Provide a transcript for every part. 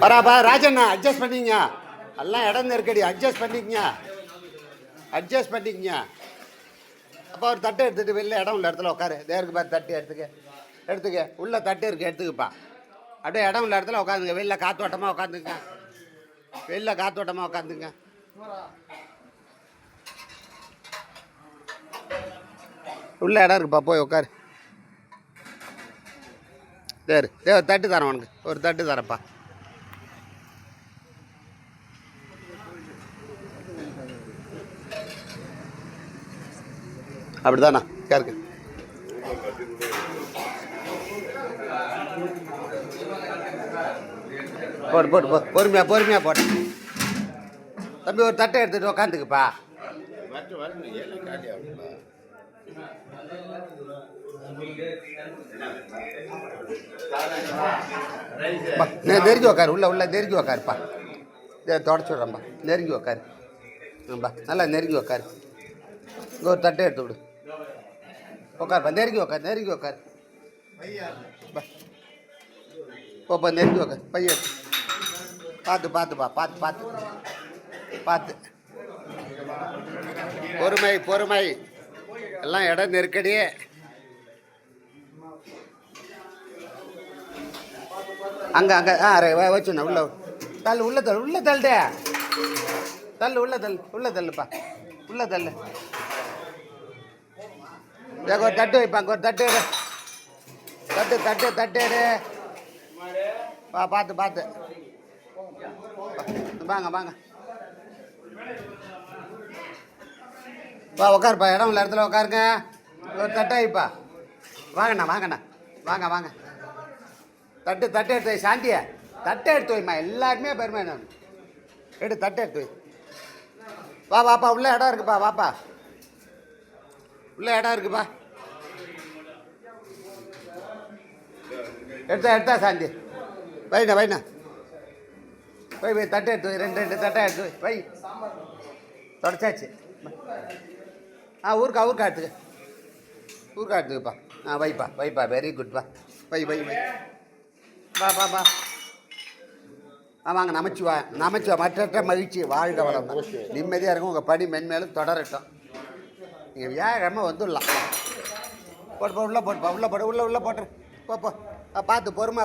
பராபா ராஜண்ணா adjust பண்ணிக்கங்க, எல்லாம் இடம் நெருக்கடி, அட்ஜஸ்ட் பண்ணிக்கங்க, அட்ஜஸ்ட் பண்ணிக்கங்க. அப்போ ஒரு தட்டை எடுத்துகிட்டு வெளில இடம் உள்ள இடத்துல உட்காரு. தேருக்கு பாரு தட்டு எடுத்துக்க உள்ள தட்டு இருக்கு, எடுத்துக்கப்பா. அப்படியே இடம் உள்ள இடத்துல உட்காந்துங்க, வெளில காத்தோட்டமாக உட்காந்துங்க, வெளில காத்தோட்டமாக உட்காந்துங்க. உள்ள இடம் இருக்குப்பா, போய் உட்காரு. ஒரு தட்டு தரேன் உனக்கு, ஒரு தட்டு தரப்பா. அப்படிதானா கேருக்கு. போடு போட்டு போ, பொறுமையாக போட்டு. தம்பி ஒரு தட்டை எடுத்துகிட்டு உக்காந்துக்குப்பா. நெருங்கி உக்காரு, உள்ள நெருங்கி உக்காருப்பா. தொடச்சி விட்றேன்பா, நெருங்கி உக்காருப்பா, நல்லா நெருங்கி உக்காரு. இங்கே ஒரு தட்டை எடுத்து விடு, உட்காருப்பா. நெருங்கி உக்காரு போப்பா, நெருங்கி உக்காரு. பைய பார்த்துப்பா, பார்த்து. பொறுமை, எல்லாம் இடம் நெருக்கடியே. அங்கே வச்சுண்ணா உள்ள தள்ளு, உள்ள தள்ளுடே, உள்ள தள்ளுப்பா, உள்ள தள்ளு. ஒரு தட்டு வைப்பாங்க, ஒரு தட்டு பார்த்து வாங்க உட்காருப்பா. இடம் உள்ள இடத்துல உட்காருங்க. ஒரு தட்டை வைப்பா. வாங்கண்ணா வாங்க. தட்டு எடுத்து வை. சாந்தியா தட்டை எடுத்து வைம்மா, எல்லாருமே பெருமை. நான் தட்டை எடுத்து வை. வாப்பா, உள்ள இடம் இருக்குப்பா, வாப்பா, உள்ள இடம் இருக்குப்பா. எடுத்தா சாந்தி வைண்ணா வை. தட்டை எடுத்து வை, ரெண்டு தட்டை எடுத்து வை. தொடச்சாச்சு. ஊருக்கா எடுத்துக்கப்பா. வைப்பா. வெரி குட்ப்பா. வை. வா. வாங்க. நமச்சிவா மற்ற மகிழ்ச்சி, வாழ்க வளம், நிம்மதியாக இருக்கும். உங்கள் பணி மென்மேலும் தொடரட்டும். நீங்கள் வியாழக்கிழமை வந்துடலாம். போட்டு உள்ள போட்டுரு. போ. பார்த்து பொறுமை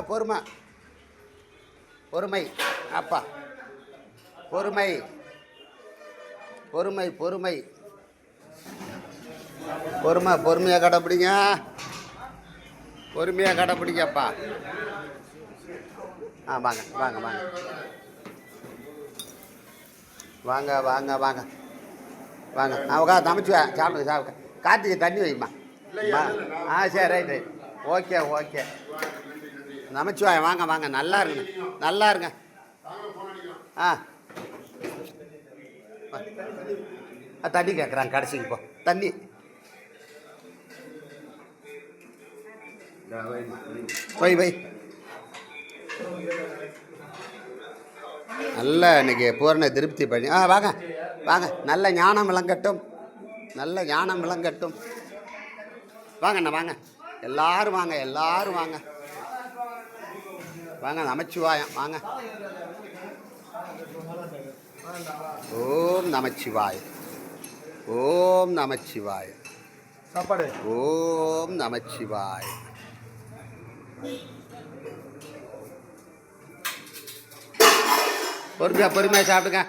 அப்பா. பொறுமையாக கடைப்பிடிங்க. கடைப்பிடிங்கப்பா. வாங்க. நான் சமைச்சுவேன், சாப்பிடுங்க. கார்த்திகை தண்ணி வைம்மா. சரி, ரைட். ஓகே. நமச்சிவாய். வாங்க. நல்லா இருங்க. தண்ணி கேட்குறாங்க கடைசிக்கு. போ தண்ணி. வை. நல்லா இன்னைக்கு பூரண திருப்தி பண்ணி வாங்க. நல்ல ஞானம் விளங்கட்டும். வாங்கண்ணா வாங்க. எல்லாரும் வாங்க. நமச்சிவாயம். வாங்க. ஓம் நமச்சிவாய. சாப்பாடு. ஓம் நமச்சிவாய. பொறுமையாக சாப்பிடுங்க.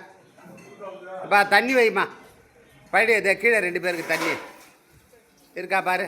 இப்போ தண்ணி வைமா. பழைய கீழே 2 பேருக்கு தண்ணி இருக்கா பாரு.